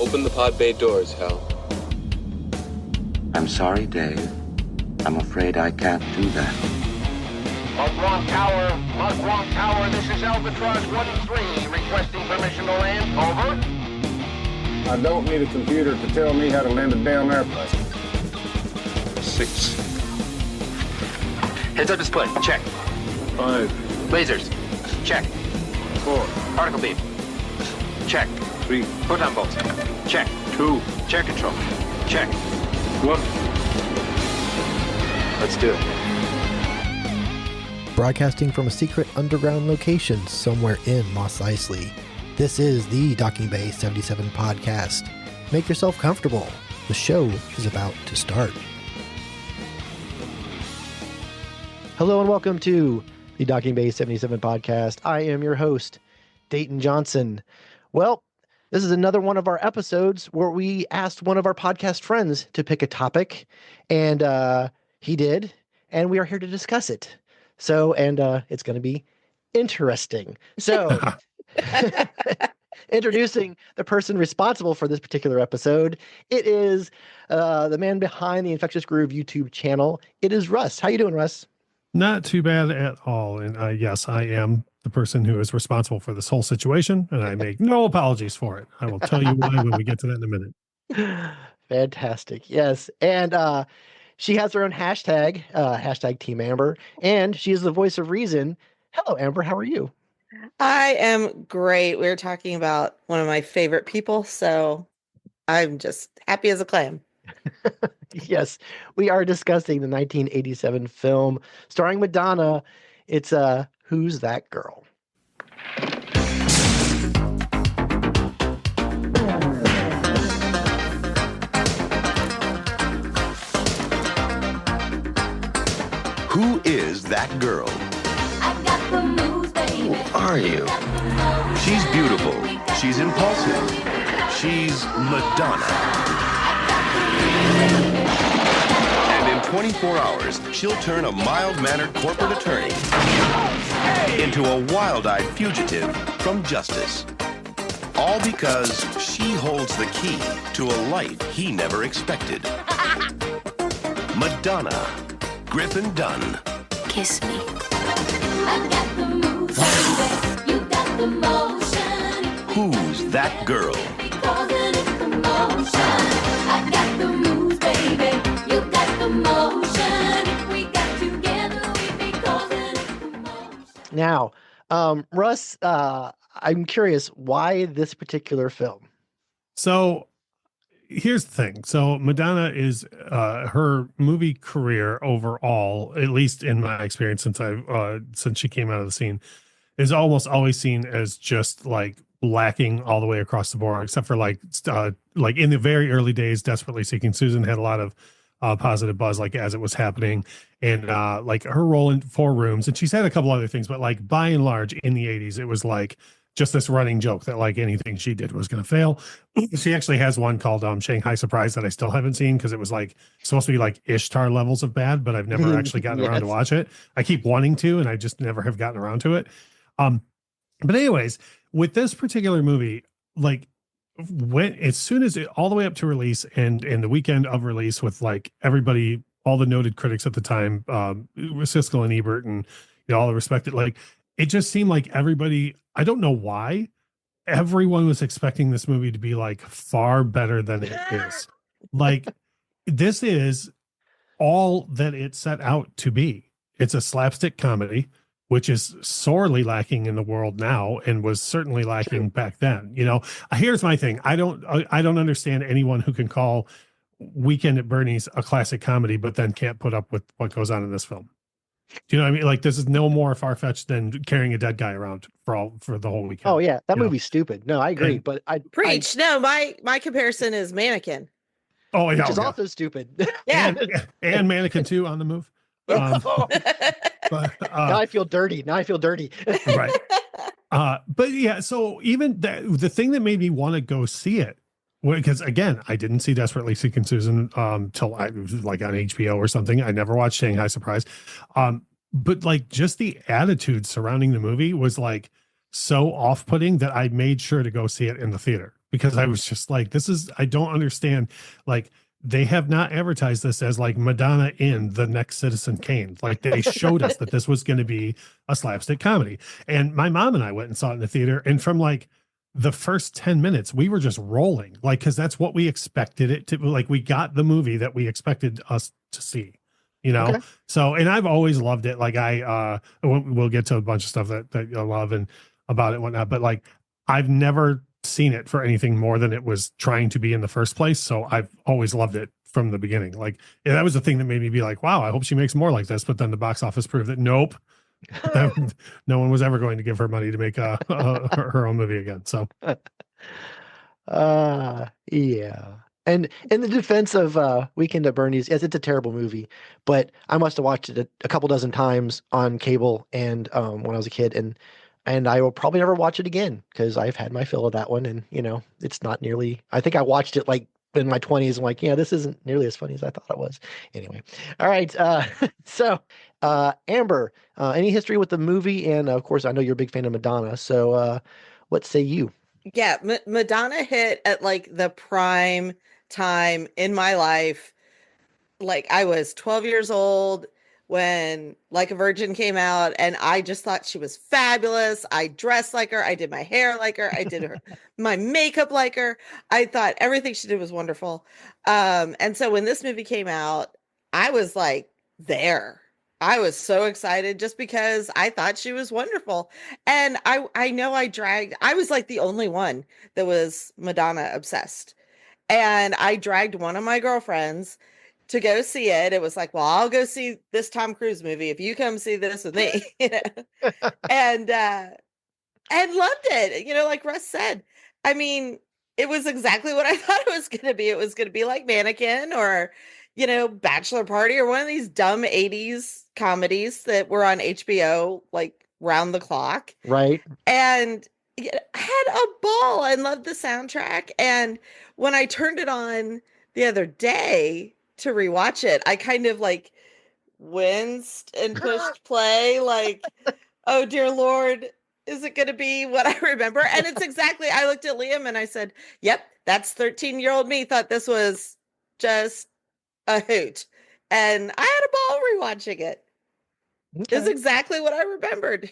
Open the pod bay doors, Hal. I'm sorry, Dave. I'm afraid I can't do that. Mugwump Tower, this is Albatross 1-3, requesting permission to land. Over. I don't need a computer to tell me how to land a damn airplane. 6. Heads-up display, check. 5, Lasers, check. 4, Particle beam, check. 3, Photon bolts, check. 2, Chair control, check. 1. Let's do it. Broadcasting from a secret underground location somewhere in Mos Eisley, this is the Docking Bay 77 podcast. Make yourself comfortable. The show is about to start. Hello and welcome to the Docking Bay 77 podcast. I am your host, Dayton Johnson. Well, this is another one of our episodes where we asked one of our podcast friends to pick a topic, and he did, and we are here to discuss it. So, and it's going to be interesting. So, introducing the person responsible for this particular episode, it is the man behind the Infectious Groove YouTube channel. It is Russ. How you doing, Russ? Not too bad at all. And yes, I am the person who is responsible for this whole situation, and I make no apologies for it. I will tell you why when we get to that in a minute. Fantastic. Yes. And she has her own hashtag, hashtag Team Amber, and she is the voice of reason. Hello, Amber. How are you? I am great. We were talking about one of my favorite people, so I'm just happy as a clam. Yes, we are discussing the 1987 film starring Madonna. It's Who's That Girl? Who is that girl? I got the moves, baby. Who are you? She's beautiful. She's impulsive. She's Madonna. And in 24 hours, she'll turn a mild-mannered corporate attorney into a wild-eyed fugitive from justice. All because she holds the key to a life he never expected. Madonna. Griffin Dunn. Kiss me. I got the moves, baby. You got the motion. Who's that girl? Causing it commotion. I got the moves, baby. You got the motion. We got together, we be causing it commotion. Now, Russ, I'm curious, why this particular film? So here's the thing. So Madonna is her movie career overall, at least in my experience since she came out of the scene, is almost always seen as just like lacking all the way across the board, except for like in the very early days, Desperately Seeking Susan had a lot of positive buzz, like as it was happening, and like her role in Four Rooms, and she's had a couple other things, but like by and large in the 80s, it was like just this running joke that like anything she did was going to fail. She actually has one called Shanghai Surprise that I still haven't seen because it was like supposed to be like Ishtar levels of bad, but I've never actually gotten around to watch it. I keep wanting to, and I just never have gotten around to it. But anyways, with this particular movie, like as soon as it all the way up to release and the weekend of release with like everybody, all the noted critics at the time, Siskel and Ebert and all the respected, like it just seemed like everybody, I don't know why, everyone was expecting this movie to be like far better than it is. Like this is all that it set out to be. It's a slapstick comedy, which is sorely lacking in the world now and was certainly lacking back then. Here's my thing. I don't understand anyone who can call Weekend at Bernie's a classic comedy, but then can't put up with what goes on in this film. Do you know what I mean? Like this is no more far-fetched than carrying a dead guy around for the whole weekend. Oh yeah, that movie's stupid. No, I agree, but I Preach. No, my comparison is Mannequin. Oh yeah, which is also stupid. Yeah. and Mannequin 2 on the move. But now I feel dirty. Right. But yeah, so even the thing that made me want to go see it, because again, I didn't see Desperately Seeking Susan till I was like on HBO or something. I never watched Shanghai Surprise. But like just the attitude surrounding the movie was like so off-putting that I made sure to go see it in the theater. because I was just like, I don't understand. Like, they have not advertised this as like Madonna in the next Citizen Kane. Like, they showed us that this was going to be a slapstick comedy. And my mom and I went and saw it in the theater. And from like the first 10 minutes, we were just rolling, like, because that's what we expected it to. Like, we got the movie that we expected us to see, you know? Okay. So, and I've always loved it. Like, we'll get to a bunch of stuff that I love and about it and whatnot, but like, I've never seen it for anything more than it was trying to be in the first place. So I've always loved it from the beginning. Like, yeah, that was the thing that made me be like, wow, I hope she makes more like this. But then the box office proved that nope, no one was ever going to give her money to make her own movie again. So, yeah. And in the defense of Weekend at Bernie's, yes, it's a terrible movie, but I must have watched it a couple dozen times on cable and when I was a kid, and I will probably never watch it again because I've had my fill of that one, and it's not nearly. I think I watched it like in my 20s. I'm like, yeah, this isn't nearly as funny as I thought it was. Anyway, all right. So, Amber, any history with the movie? And of course, I know you're a big fan of Madonna. So, what say you? Yeah, Madonna hit at like the prime time in my life. Like, I was 12 years old when Like a Virgin came out, and I just thought she was fabulous. I dressed like her. I did my hair like her. I did my makeup like her. I thought everything she did was wonderful. And so when this movie came out, I was like there. I was so excited just because I thought she was wonderful. And I know I was like the only one that was Madonna obsessed. And I dragged one of my girlfriends to go see it. It was like, well, I'll go see this Tom Cruise movie if you come see this with me, and loved it. Like Russ said, I mean, it was exactly what I thought it was going to be. It was going to be like Mannequin or, Bachelor Party or one of these dumb 80s comedies that were on HBO, like round the clock. Right. And I had a ball and loved the soundtrack. And when I turned it on the other day to rewatch it, I kind of like winced and pushed play, like, oh dear Lord, is it going to be what I remember? And it's exactly, I looked at Liam and I said, yep, that's 13-year-old me thought this was just a hoot. And I had a ball rewatching it. Okay. It's exactly what I remembered.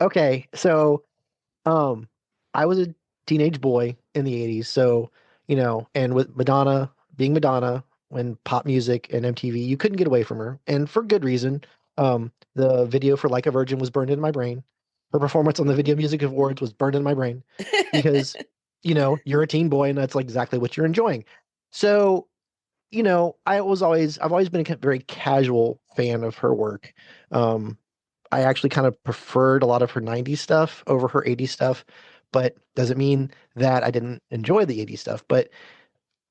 Okay, so I was a teenage boy in the 80s, so and with Madonna being Madonna, when pop music and MTV, you couldn't get away from her, and for good reason. The video for Like a Virgin was burned in my brain. Her performance on the Video Music Awards was burned in my brain because you're a teen boy and that's like exactly what you're enjoying. So I've always been a very casual fan of her work. I actually kind of preferred a lot of her 90s stuff over her 80s stuff, but doesn't mean that I didn't enjoy the 80s stuff. But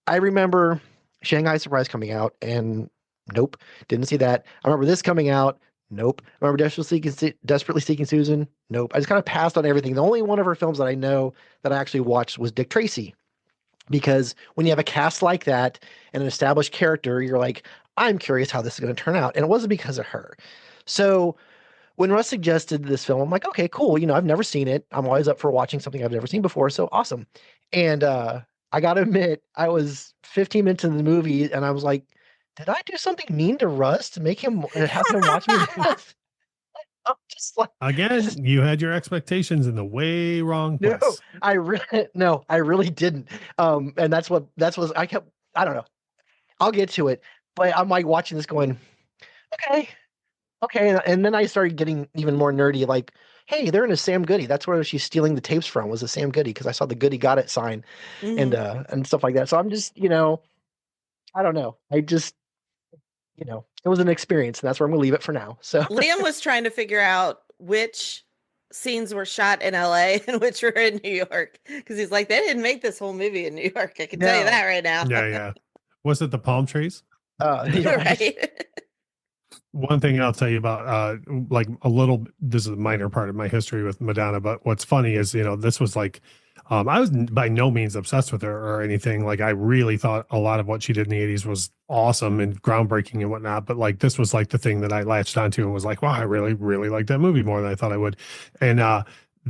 I remember Shanghai Surprise coming out, and nope, didn't see that. I remember this coming out. Nope. I remember Desperately Seeking Susan. Nope. I just kind of passed on everything. The only one of her films that I know that I actually watched was Dick Tracy, because when you have a cast like that and an established character, you're like, I'm curious how this is going to turn out. And it wasn't because of her. So when Russ suggested this film, I'm like, okay, cool. I've never seen it. I'm always up for watching something I've never seen before. So awesome. And I got to admit, I was 15 minutes into the movie and I was like, did I do something mean to Russ to make him have him watch me? I'm just like, again, you had your expectations in the way wrong place. No, I really didn't. And that's what I kept. I don't know. I'll get to it, but I'm like watching this going, okay. And then I started getting even more nerdy, like, hey, they're in a Sam Goody. That's where she's stealing the tapes from, was a Sam Goody, because I saw the Goody Got It sign and stuff like that. So I'm just, I don't know. I just, it was an experience, and that's where I'm gonna leave it for now. So Liam was trying to figure out which scenes were shot in LA and which were in New York, because he's like, they didn't make this whole movie in New York. I can tell you that right now. Yeah. Was it the palm trees? Right. One thing I'll tell you about, this is a minor part of my history with Madonna, but what's funny is, this was like, I was by no means obsessed with her or anything. Like, I really thought a lot of what she did in the 80s was awesome and groundbreaking and whatnot. But like, this was like the thing that I latched onto and was like, wow, I really, really like that movie more than I thought I would. And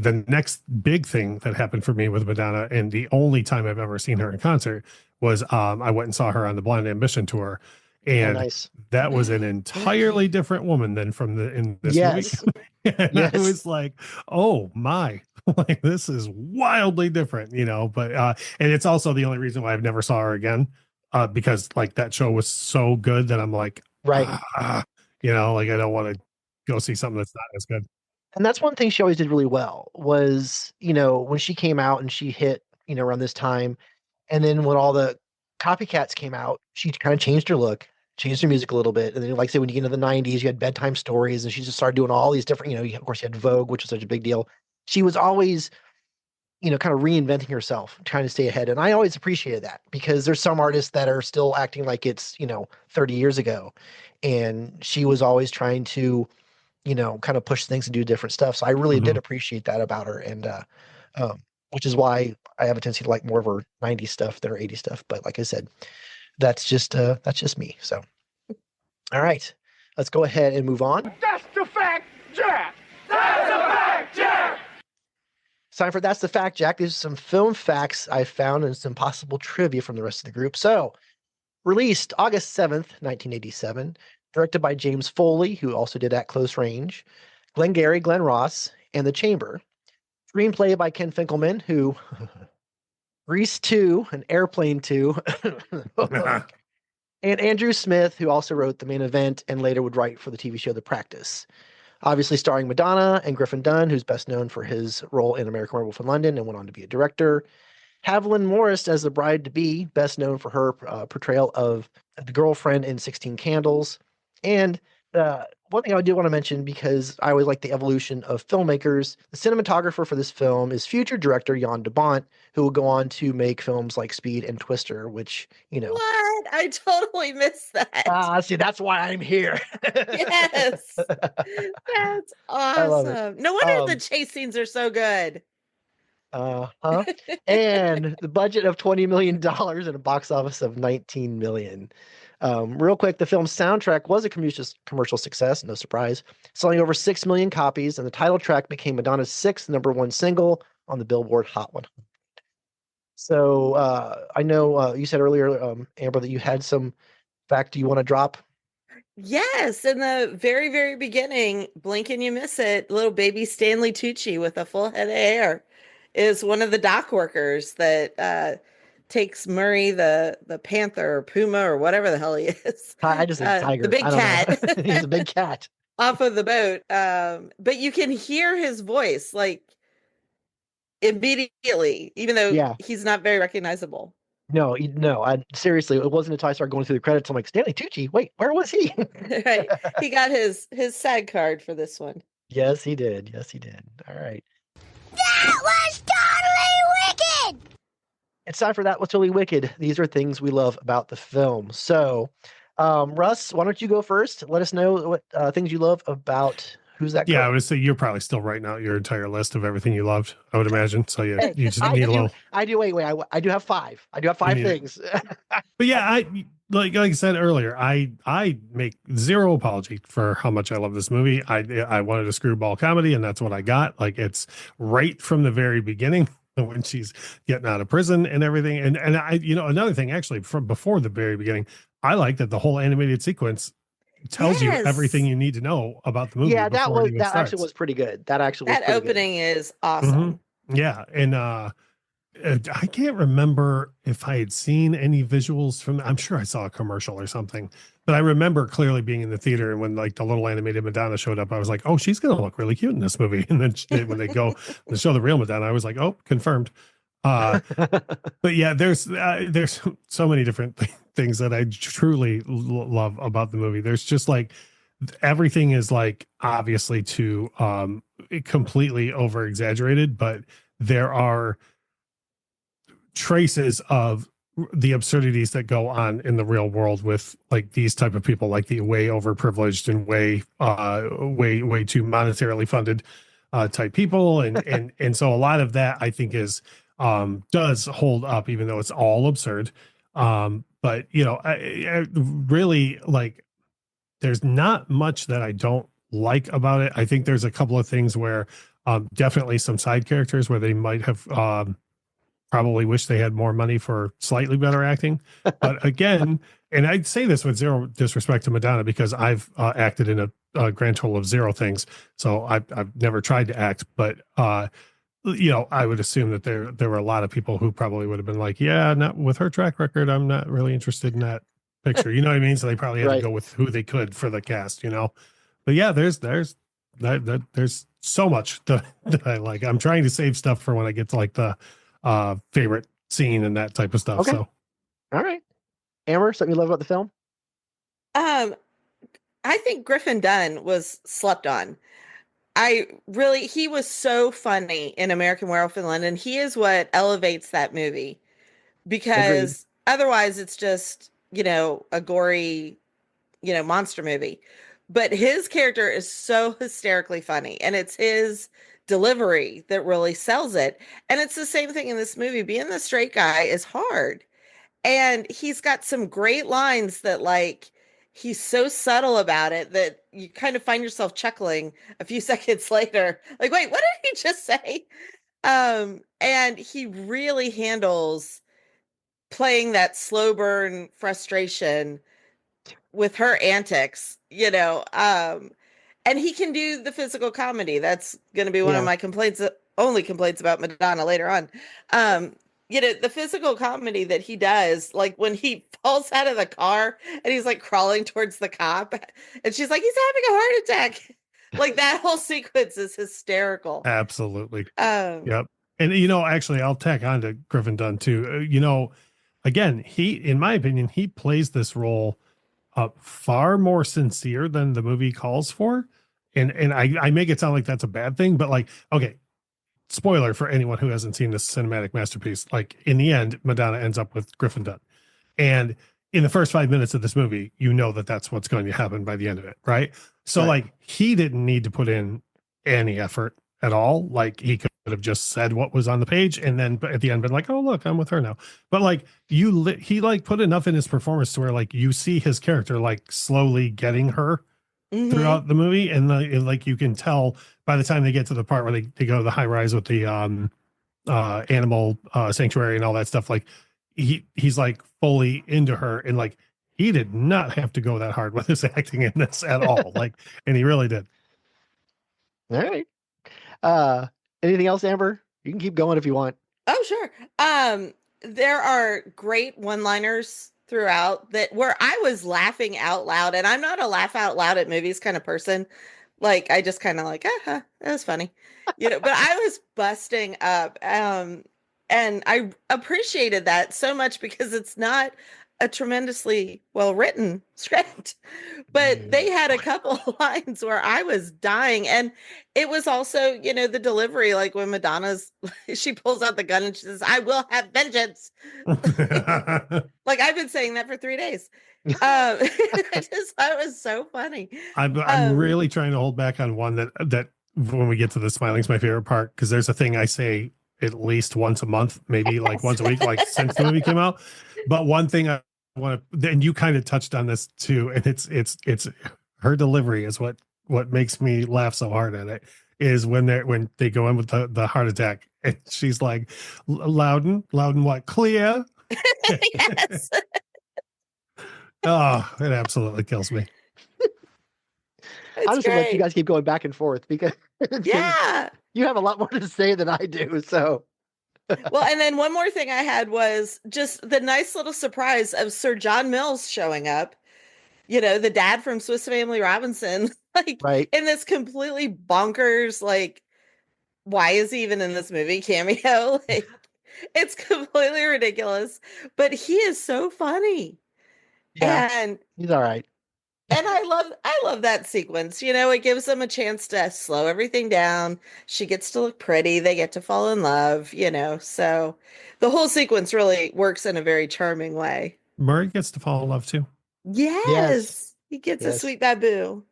the next big thing that happened for me with Madonna, and the only time I've ever seen her in concert, was I went and saw her on the Blind Ambition tour, and nice. that was an entirely different woman than in this Yes. movie. And Yes. I was like, oh my, like this is wildly different, you know. But and it's also the only reason why I've never saw her again, because like that show was so good that I'm like, Right. you know, like I don't want to go see something that's not as good. And that's one thing she always did really well was, you know, when she came out and she hit, you know, around this time, and then when all the copycats came out, she kind of changed her look, changed her music a little bit. And then, like I said, when you get into the 90s, you had bedtime stories, and she just started doing all these different, you know, of course, you had Vogue, which was such a big deal. She was always, you know, kind of reinventing herself, trying to stay ahead. And I always appreciated that because there's some artists that are still acting like it's, you know, 30 years ago. And she was always trying to, you know, kind of push things and do different stuff. So I really did appreciate that about her. And, which is why I have a tendency to like more of her 90s stuff than her 80s stuff. But like I said, that's just me. So, all right, let's go ahead and move on. That's the fact, Jack! That's the fact, Jack! It's time for That's the Fact, Jack. These are some film facts I found and some possible trivia from the rest of the group. So, released August 7th, 1987, directed by James Foley, who also did At Close Range, Glengarry Glen Ross, and The Chamber. Screenplay by Ken Finkelman, who Grease 2 and Airplane 2, and Andrew Smith, who also wrote The Main Event and later would write for the TV show The Practice. Obviously starring Madonna and Griffin Dunne, who's best known for his role in American Werewolf in London and went on to be a director. Haviland Morris as the bride-to-be, best known for her portrayal of the girlfriend in 16 Candles. And one thing I do want to mention, because I always like the evolution of filmmakers, the cinematographer for this film is future director Jan de Bont, who will go on to make films like Speed and Twister, which, you know. What? I totally missed that. See, that's why I'm here. Yes. That's awesome. No wonder the chase scenes are so good. And the budget of $20 million and a box office of $19 million. Real quick, the film's soundtrack was a commercial success, no surprise, selling over 6 million copies, and the title track became Madonna's 6th #1 single on the Billboard Hot 100. So I know you said earlier, Amber, that you had some fact you want to drop. Yes, in the very, very beginning, blink and you miss it, little baby Stanley Tucci with a full head of hair is one of the dock workers that takes Murray, the panther or puma or whatever the hell he is. I just say tiger. The big cat. He's a big cat. Off of the boat. But you can hear his voice like immediately, even though he's not very recognizable. No, seriously, it wasn't until I started going through the credits. I'm like, Stanley Tucci, wait, where was he? Right. He got his SAG card for this one. Yes, he did. All right. That was totally wicked! It's time for That Was Totally Wicked. These are things we love about the film. So, Russ, why don't you go first? Let us know what things you love about Who's That Girl? Yeah, I would say you're probably still writing out your entire list of everything you loved, I would imagine. So yeah, you just need a little. I do. Wait. I do have 5. I do have 5 things. But yeah, I like I said earlier, I make zero apology for how much I love this movie. I wanted a screwball comedy, and that's what I got. Like it's right from the very beginning when she's getting out of prison and everything. And I, you know, another thing actually from before the very beginning, I like that the whole animated sequence tells you everything you need to know about the movie. Yeah, that actually was pretty good. That opening is awesome. Yeah, and I can't remember if I had seen any visuals from. I'm sure I saw a commercial or something, but I remember clearly being in the theater and when like the little animated Madonna showed up, I was like, "Oh, she's gonna look really cute in this movie." And then when they go to show the real Madonna, I was like, "Oh, confirmed." But yeah, there's so many different things that I truly love about the movie. There's just like everything is like obviously too completely over exaggerated, but there are traces of the absurdities that go on in the real world with like these type of people, like the way overprivileged and way too monetarily funded type people, and so a lot of that I think is does hold up, even though it's all absurd. But you know, I really like. There's not much that I don't like about it. I think there's a couple of things where Definitely some side characters where they might have probably wish they had more money for slightly better acting. But again, and I'd say this with zero disrespect to Madonna, because I've acted in a grand total of 0 things. So I've never tried to act, but I would assume that there were a lot of people who probably would have been like, yeah, not with her track record, I'm not really interested in that picture. You know what I mean? So they probably had to go with who they could for the cast, But yeah, there's so much that I like. I'm trying to save stuff for when I get to like the favorite scene and that type of stuff. Okay. So all right. Amber, something you love about the film? I think Griffin Dunn was slept on. He was so funny in American Werewolf in London. He is what elevates that movie, because otherwise it's just, a gory, monster movie. But his character is so hysterically funny, and it's his delivery that really sells it. And it's the same thing in this movie. Being the straight guy is hard. And he's got some great lines that, like, he's so subtle about it that you kind of find yourself chuckling a few seconds later. Like, wait, what did he just say? And he really handles playing that slow burn frustration with her antics, and he can do the physical comedy. That's going to be one of my only complaints about Madonna later on. The physical comedy that he does, like when he falls out of the car and he's like crawling towards the cop and she's like, he's having a heart attack. Like that whole sequence is hysterical. absolutely. Yep. And, actually I'll tack on to Griffin Dunn too. Again, in my opinion, he plays this role far more sincere than the movie calls for. And I make it sound like that's a bad thing, but like, okay, spoiler for anyone who hasn't seen this cinematic masterpiece. Like in the end, Madonna ends up with Griffin Dunn. And in the first 5 minutes of this movie, that that's what's going to happen by the end of it. Right. So like he didn't need to put in any effort at all. Like he could have just said what was on the page and then at the end been like, oh, look, I'm with her now. But like he like put enough in his performance to where like you see his character like slowly getting her throughout the movie. And like you can tell by the time they get to the part where they go to the high rise with the animal sanctuary and all that stuff, like he's like fully into her, and like he did not have to go that hard with his acting in this at all. Like, and he really did. All right. Anything else, Amber? You can keep going if you want. Oh, sure. There are great one-liners throughout that where I was laughing out loud, and I'm not a laugh out loud at movies kind of person. Like I just kind of like, that was funny, but I was busting up. And I appreciated that so much because it's not a tremendously well-written script, but they had a couple of lines where I was dying. And it was also, the delivery, like when she pulls out the gun and she says, I will have vengeance. Like I've been saying that for 3 days. That was so funny. I'm really trying to hold back on one that when we get to the smiling's my favorite part, because there's a thing I say at least once a month, maybe like once a week, like since the movie came out. But one thing I want to, and you kind of touched on this too, and it's her delivery is what makes me laugh so hard at it, is when they go in with the heart attack and she's like, Loudon what, clear? Yes. Oh, it absolutely kills me. I'll just let you guys keep going back and forth because yeah, you have a lot more to say than I do. So well, and then one more thing I had was just the nice little surprise of Sir John Mills showing up, the dad from Swiss Family Robinson, like in this completely bonkers, like, why is he even in this movie cameo? Like, it's completely ridiculous, but he is so funny. Yeah, and he's all right. And I love that sequence. It gives them a chance to slow everything down. She gets to look pretty. They get to fall in love, so the whole sequence really works in a very charming way. Murray gets to fall in love too. Yes. He gets a sweet baboo.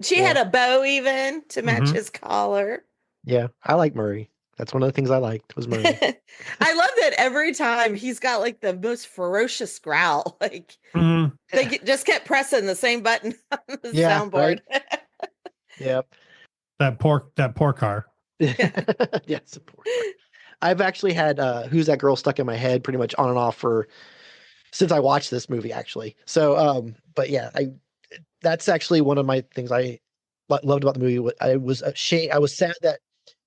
She had a bow even to match his collar. Yeah, I like Murray. That's one of the things I liked was Murray. I love that every time he's got like the most ferocious growl. Like they just kept pressing the same button on the soundboard. Right? Yep. That poor car. Yeah, support. I've actually had Who's That Girl stuck in my head pretty much on and off for since I watched this movie actually. So but yeah, that's actually one of my things I loved about the movie. I was ashamed, I was sad that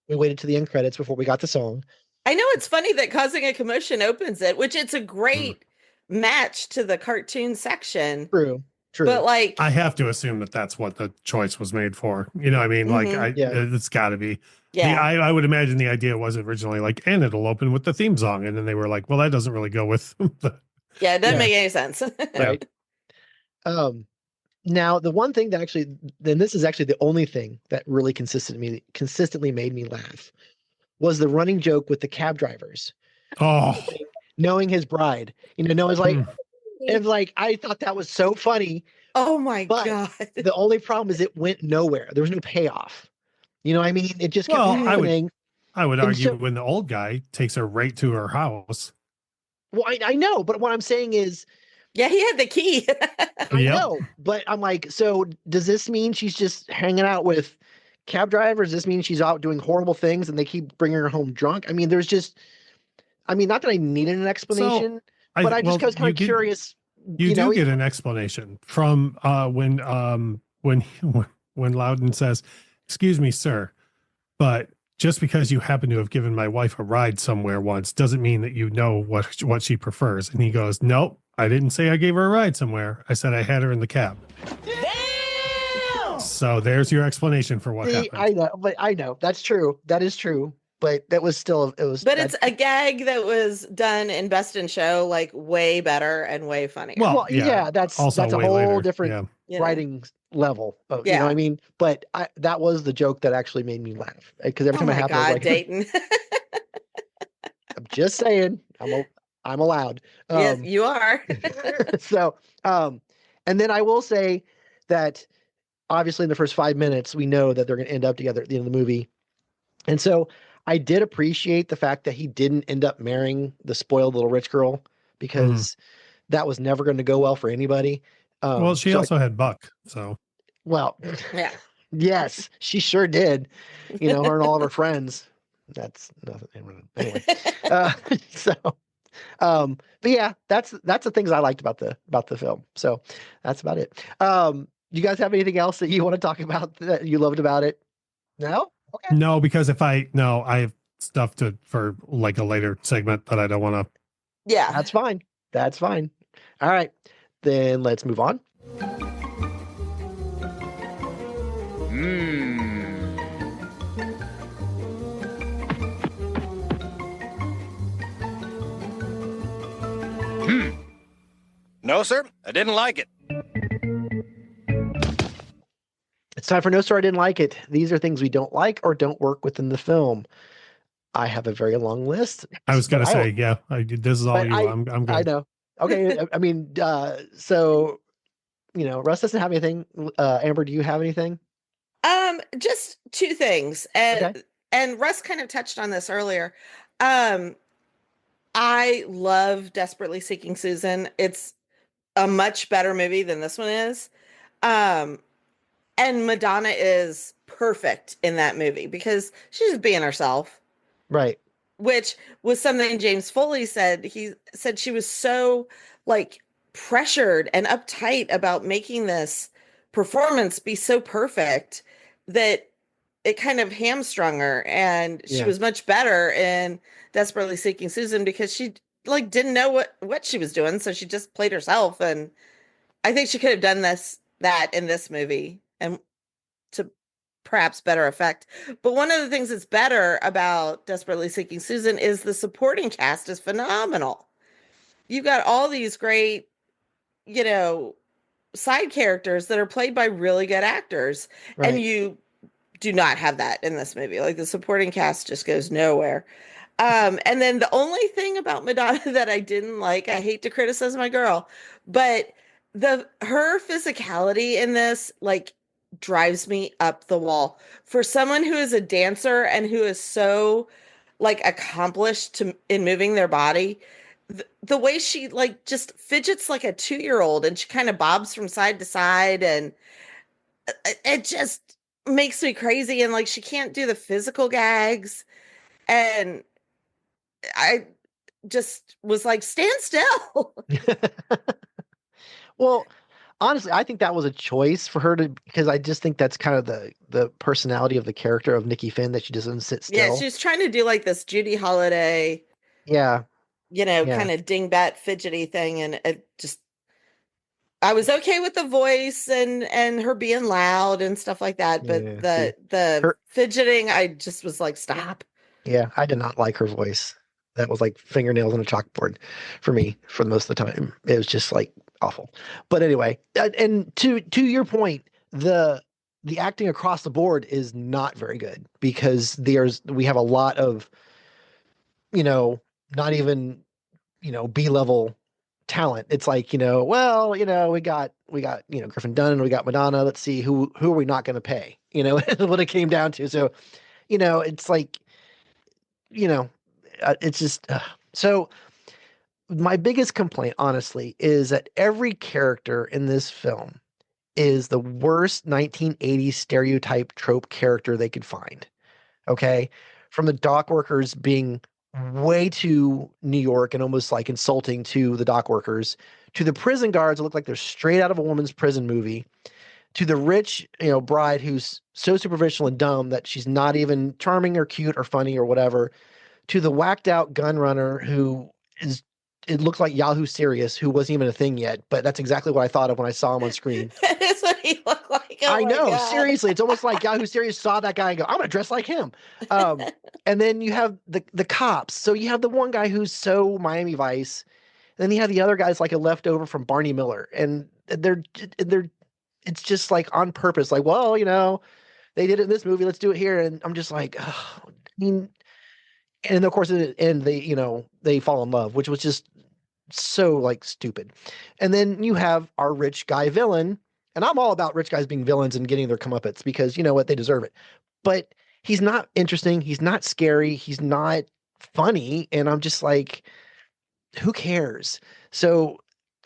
we waited to the end credits before we got the song. I know it's funny that Causing a Commotion opens it, which it's a great match to the cartoon section. True. But like, I have to assume that that's what the choice was made for. You know what I mean? Like, it's got to be. Yeah. I would imagine the idea was originally like, and it'll open with the theme song. And then they were like, well, that doesn't really go with the. Yeah, it doesn't make any sense. Right. Now, the one thing that actually, then this is actually the only thing that really consistently made me laugh was the running joke with the cab drivers. Oh, knowing his bride, Noah's like, and like, I thought that was so funny. Oh my God. The only problem is it went nowhere. There was no payoff. You know what I mean? It just kept happening. I would argue when the old guy takes her right to her house. Well, I know, but what I'm saying is, yeah, he had the key. I know, but I'm like, so does this mean she's just hanging out with cab drivers? Does this mean she's out doing horrible things and they keep bringing her home drunk? I mean, not that I needed an explanation, but I was kind of curious. You do get an explanation from when Loudon says, "Excuse me, sir, but just because you happen to have given my wife a ride somewhere once doesn't mean that you know what she prefers." And he goes, "Nope, I didn't say I gave her a ride somewhere. I said I had her in the cab." Damn! So there's your explanation for what happened. I know that's true. That is true. But that was still But it's a gag that was done in Best in Show like way better and way funnier. Well, yeah, that's a whole different writing level. You know what I mean? But that was the joke that actually made me laugh because every time it happened, I was like, Dayton. I'm just saying, I'm allowed. Yes, you are. So, and then I will say that obviously in the first 5 minutes, we know that they're going to end up together at the end of the movie. And so I did appreciate the fact that he didn't end up marrying the spoiled little rich girl because that was never going to go well for anybody. Well, she also had Buck, so. Well, yeah. Yes, she sure did. Her and all of her friends. That's nothing. Anyway. But yeah, that's the things I liked about the film. So that's about it. You guys have anything else that you want to talk about that you loved about it? No? Okay. No, because I have stuff for like a later segment that I don't want to. Yeah. That's fine. That's fine. All right. Then let's move on. No, sir, I didn't like it. It's time for No Sir, I Didn't Like It. These are things we don't like or don't work within the film. I have a very long list. I was going to say, this is all you. I'm good. I know. Okay. I mean, so, Russ doesn't have anything. Amber, do you have anything? Just two things. And Russ kind of touched on this earlier. I love Desperately Seeking Susan. It's a much better movie than this one is. And Madonna is perfect in that movie because she's just being herself. Right. Which was something James Foley said. He said she was so like pressured and uptight about making this performance be so perfect that it kind of hamstrung her. And she was much better in Desperately Seeking Susan because she like didn't know what she was doing. So she just played herself. And I think she could have done that in this movie and to perhaps better effect. But one of the things that's better about Desperately Seeking Susan is the supporting cast is phenomenal. You've got all these great, side characters that are played by really good actors. Right. And you do not have that in this movie. Like the supporting cast just goes nowhere. And then the only thing about Madonna that I didn't like, I hate to criticize my girl, but her physicality in this, like, drives me up the wall. For someone who is a dancer and who is so like accomplished in moving their body, the way she like just fidgets like a 2-year-old and she kind of bobs from side to side, and it just makes me crazy, and like she can't do the physical gags, and I just was like, stand still. Well, honestly, I think that was a choice for her to, because I just think that's kind of the personality of the character of Nikki Finn, that she doesn't sit Yeah, still. she's trying to do like this Judy Holiday, Yeah. Yeah. kind of dingbat fidgety thing, and it just I was okay with the voice and her being loud and stuff like that, but Yeah, see, the her, fidgeting, I just was like, stop. yeah, I did not like her voice. That was like fingernails on a chalkboard for me for the most of the time. It was just like awful. But anyway, and to your point, the acting across the board is not very good, because we have a lot of, not even, B-level talent. It's like, well, we got Griffin Dunn, and we got Madonna. Let's see, who are we not going to pay? What it came down to. So, it's like, you know, it's just so. My biggest complaint, honestly, is that every character in this film is the worst 1980s stereotype trope character they could find. Okay, from the dock workers being way too New York and almost like insulting to the dock workers, to the prison guards that look like they're straight out of a woman's prison movie, to the rich, bride who's so superficial and dumb that she's not even charming or cute or funny or whatever, to the whacked out gun runner who is, it looked like Yahoo Serious, who wasn't even a thing yet, but that's exactly what I thought of when I saw him on screen. That is what he looked like. Oh I my know, God. seriously, it's almost like Yahoo Serious saw that guy and go, I'm gonna dress like him. And then you have the cops. So you have the one guy who's so Miami Vice, and then you have the other guys like a leftover from Barney Miller, and they're it's just like on purpose, like, well, they did it in this movie, let's do it here, and I'm just like, oh, I mean, and of course, and they fall in love, which was just so like stupid. And then you have our rich guy villain, and I'm all about rich guys being villains and getting their comeuppance, because you know what, they deserve it. But he's not interesting, he's not scary, he's not funny, and I'm just like, who cares? So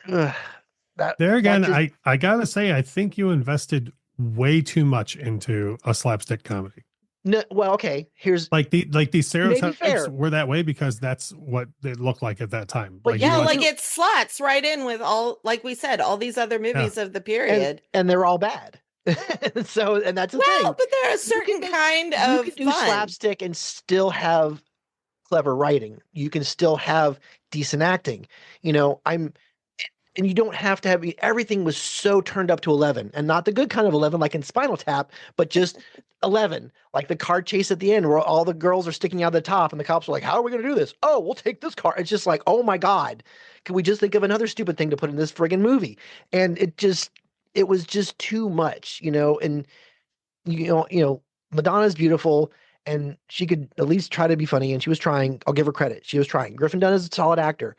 There again, that just, I gotta say, I think you invested way too much into a slapstick comedy. no, well, okay, here's Like these stereotypes fair. were that way because that's what it looked like at that time. But Like, Yeah, you like it slots right in with all, like we said, all these other movies of the period. and they're all bad. So, and that's the thing. Well, but there are a certain kind You of can do fun. slapstick and still have clever writing. You can still have decent acting. And you don't have to have, everything was so turned up to 11, and not the good kind of 11 like in Spinal Tap, but just 11, like the car chase at the end where all the girls are sticking out the top and the cops are like, how are we going to do this? Oh, we'll take this car. It's just like, oh my God, can we just think of another stupid thing to put in this friggin' movie? And it was just too much, and Madonna's beautiful, and she could at least try to be funny, and she was trying. I'll give her credit. She was trying. Griffin Dunn is a solid actor.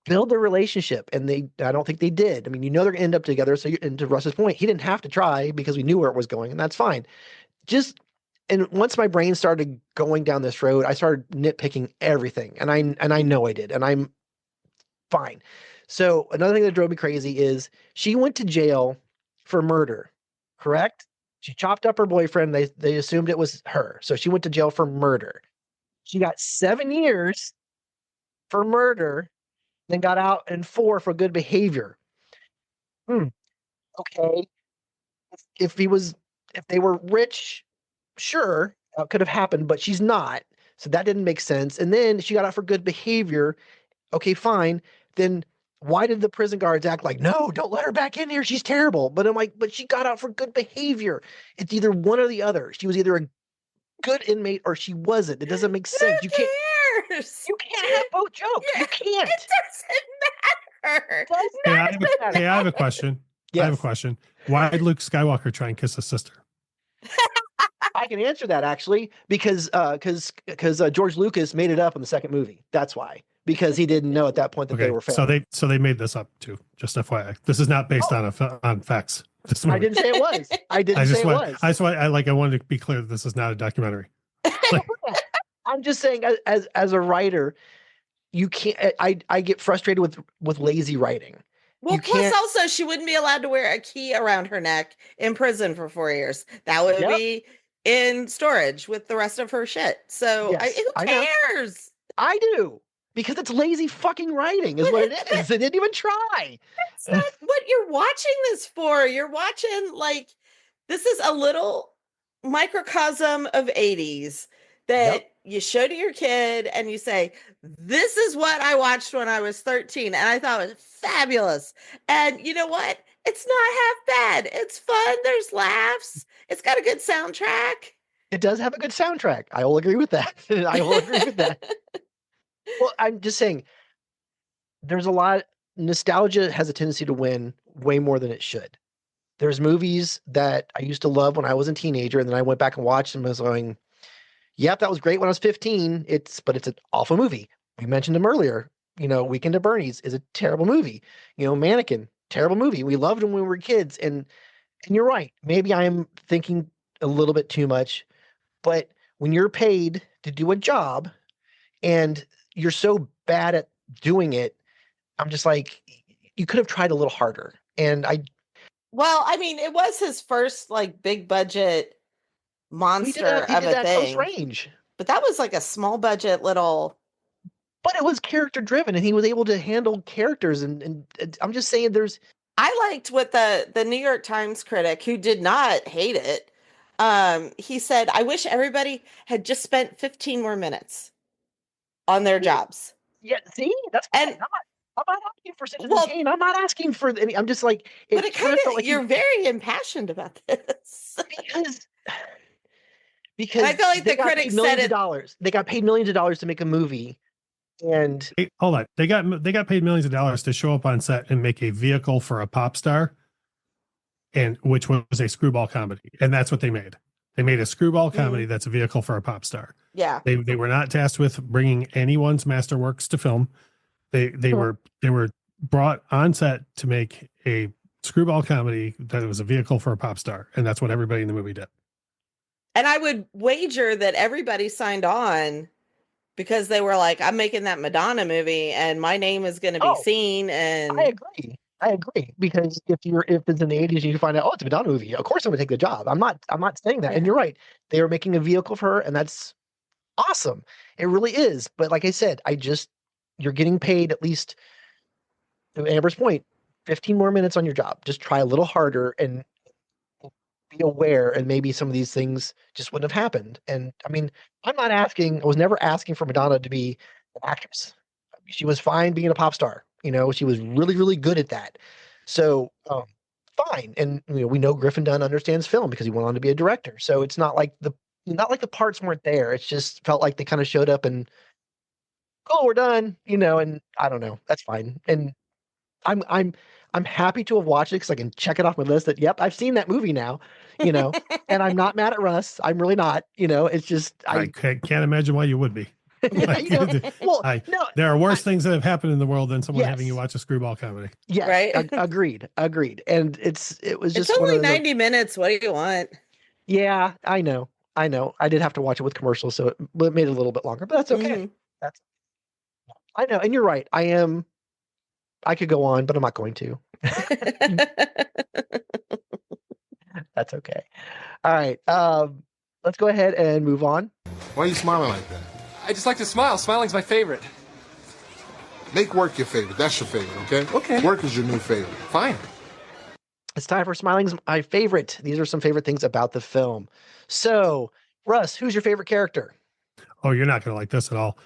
Build their relationship, and I don't think they did. I mean, they're going to end up together. So, and to Russ's point, he didn't have to try because we knew where it was going, and that's fine. And once my brain started going down this road, I started nitpicking everything, and I know I did, and I'm fine. So another thing that drove me crazy is she went to jail for murder, correct? She chopped up her boyfriend. They assumed it was her, so she went to jail for murder. She got 7 years for murder, then got out in 4 for good behavior. Okay. If they were rich, sure, that could have happened, but she's not. So that didn't make sense. And then she got out for good behavior. Okay, fine. Then why did the prison guards act like, no, don't let her back in here, she's terrible? But I'm like, but she got out for good behavior. It's either one or the other. She was either a good inmate or she wasn't. It doesn't make sense. You can't have both jokes. You can't. It doesn't matter. Hey, I have a question. Yes. I have a question. Why did Luke Skywalker try and kiss his sister? I can answer that actually, because George Lucas made it up in the second movie. That's why, because he didn't know at that point that they were family. So they made this up too. Just FYI, this is not based on facts. I didn't say it was. I wanted to be clear that this is not a documentary. I'm just saying, as a writer, you can't. I get frustrated with lazy writing. Well, you plus can't. also she wouldn't be allowed to wear a key around her neck in prison for 4 years. That would Yep. be in storage with the rest of her shit. So Yes, who I know. cares? I do, because it's lazy fucking writing, is But what it is. They didn't even try. That's not what you're watching this for. You're watching like this is a little microcosm of 80s that Yep. you show to your kid and you say, this is what I watched when I was 13 and I thought it was fabulous. And you know what? It's not half bad. It's fun. There's laughs. It's got a good soundtrack. It does have a good soundtrack. I will agree with that. I will agree with that. Well, I'm just saying, there's a lot. Nostalgia has a tendency to win way more than it should. There's movies that I used to love when I was a teenager, and then I went back and watched them and was going, yep, that was great when I was 15. But it's an awful movie. We mentioned them earlier. Weekend at Bernie's is a terrible movie. Mannequin, terrible movie. We loved them when we were kids. And you're right. Maybe I'm thinking a little bit too much, but when you're paid to do a job and you're so bad at doing it, I'm just like, you could have tried a little harder. And Well, I mean, it was his first like big budget monster he of did a that Close thing. Range. But that was like a small budget little. But it was character driven, and he was able to handle characters. And I'm just saying, I liked what the New York Times critic, who did not hate it, he said, I wish everybody had just spent 15 more minutes on their jobs. Yeah, see, that's And fine. I'm not asking for Citizen well, Kane. I'm not asking for any. I'm just like, but it kind felt of like you're very impassioned about this. because I feel like they the got critics paid said millions it. of dollars. They got paid millions of dollars to make a movie, and Hey, hold on. They got paid millions of dollars to show up on set and make a vehicle for a pop star, and which was a screwball comedy, and that's what they made. They made a screwball comedy that's a vehicle for a pop star. Yeah, they were not tasked with bringing anyone's masterworks to film. They were brought on set to make a screwball comedy that was a vehicle for a pop star, and that's what everybody in the movie did. and I would wager that everybody signed on because they were like, I'm making that Madonna movie and my name is going to be seen. And I agree, because if it's in the 80s and you find out, oh, it's a Madonna movie, of course I'm gonna take the job. I'm not saying that. And you're right. They are making a vehicle for her, and that's awesome. It really is. But like I said, you're getting paid, at least to Amber's point, 15 more minutes on your job. Just try a little harder and be aware, and maybe some of these things just wouldn't have happened. And I mean, I was never asking for Madonna to be an actress. She was fine being a pop star. She was really, really good at that. So fine. And we know Griffin Dunn understands film because he went on to be a director. So it's not like the parts weren't there. It's just felt like they kind of showed up and, oh, we're done. And I don't know. That's fine. And I'm happy to have watched it because I can check it off my list that, yep, I've seen that movie now, and I'm not mad at Russ. I'm really not. It's just I can't imagine why you would be. Like, no, there are worse things that have happened in the world than someone having you watch a screwball comedy. Yes, right. Agreed. And it was just it's only one of 90 minutes. What do you want? Yeah, I know. I did have to watch it with commercials, so it made it a little bit longer, but that's okay. I know, and you're right. I could go on, but I'm not going to. That's okay. All right. Let's go ahead and move on. Why are you smiling like that? I just like to smile. Smiling's my favorite. Make work your favorite. That's your favorite, okay? Okay. Work is your new favorite. Fine. It's time for Smiling's my favorite. These are some favorite things about the film. So, Russ, who's your favorite character? Oh, you're not going to like this at all.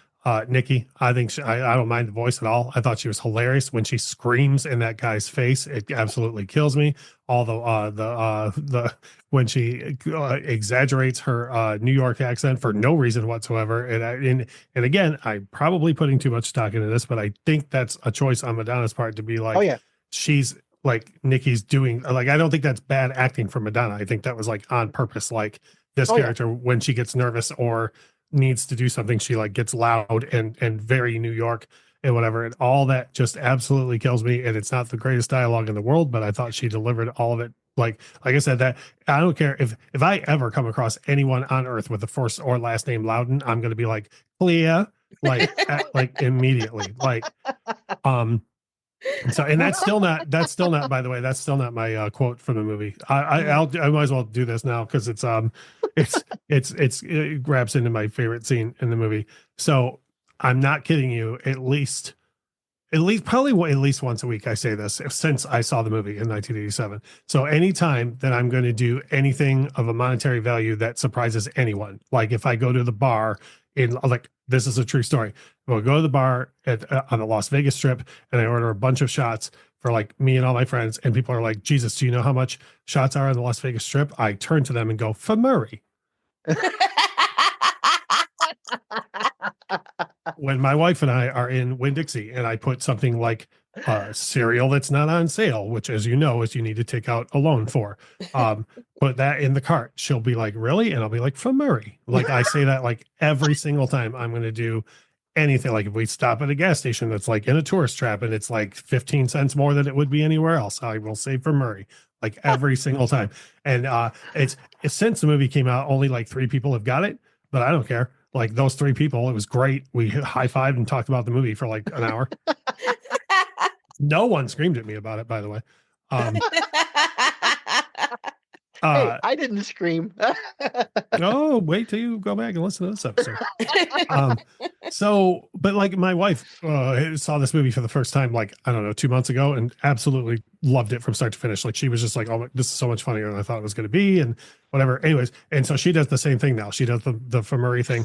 Nikki, I think I don't mind the voice at all. I thought she was hilarious when she screams in that guy's face. It absolutely kills me. Although the when she exaggerates her New York accent for no reason whatsoever, and again, I'm probably putting too much stock into this, but I think that's a choice on Madonna's part to be like, oh yeah, she's like Nikki's doing. Like, I don't think that's bad acting from Madonna. I think that was like on purpose. Like this character, when she gets nervous or needs to do something, she like gets loud and very New York and whatever, and all that just absolutely kills me. And it's not the greatest dialogue in the world, but I thought she delivered all of it. Like I said, that I don't care if I ever come across anyone on earth with the first or last name Loudon, I'm going to be like, Clea, like like immediately. Like So, and that's still not, by the way, that's still not my quote from the movie. I might as well do this now because it grabs into my favorite scene in the movie. So I'm not kidding you. Probably at least once a week, I say this since I saw the movie in 1987. So anytime that I'm going to do anything of a monetary value that surprises anyone, like if I go to the bar this is a true story. We'll go to the bar on the Las Vegas Strip and I order a bunch of shots for like me and all my friends. And people are like, Jesus, do you know how much shots are on the Las Vegas Strip? I turn to them and go, for Murray. When my wife and I are in Winn-Dixie and I put something like cereal that's not on sale, which, as you know, is you need to take out a loan for, put that in the cart. She'll be like, really? And I'll be like, from Murray. Like I say that like every single time I'm going to do anything. Like if we stop at a gas station that's like in a tourist trap and it's like 15 cents more than it would be anywhere else, I will say for Murray, like every single time. And it's since the movie came out, only like 3 people have got it, but I don't care. Like those 3 people, it was great. We high-fived and talked about the movie for like an hour. No one screamed at me about it, by the way. Hey, I didn't scream. Oh, wait till you go back and listen to this episode. But like my wife saw this movie for the first time, like, I don't know, 2 months ago and absolutely loved it from start to finish. Like she was just like, oh, this is so much funnier than I thought it was going to be and whatever. Anyways. And so she does the same thing now. She does the Murray thing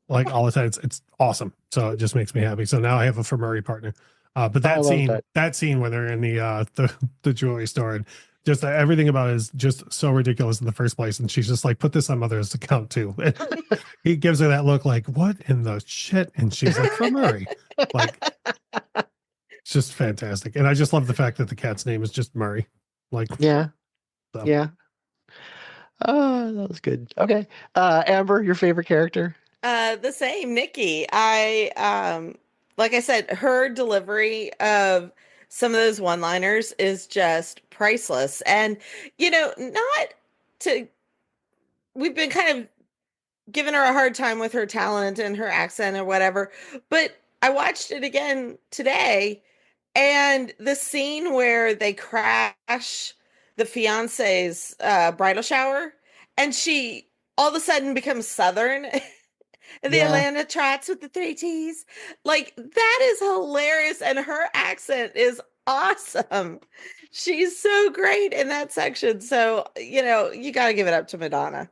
like all the time. It's awesome. So it just makes me happy. So now I have a Murray partner. But that scene where they're in the jewelry store and just everything about it is just so ridiculous in the first place. And she's just like, put this on mother's account too. And he gives her that look like, what in the shit? And she's like, from Murray. Like, it's just fantastic. And I just love the fact that the cat's name is just Murray. Like, yeah. So. Yeah. Oh, that was good. Okay. Amber, your favorite character? The same, Nikki. Like I said, her delivery of some of those one-liners is just priceless. And, we've been kind of giving her a hard time with her talent and her accent or whatever, but I watched it again today and the scene where they crash the fiance's bridal shower and she all of a sudden becomes Southern. The Atlanta trots with the 3 T's. Like, that is hilarious. And her accent is awesome. She's so great in that section. So, you got to give it up to Madonna.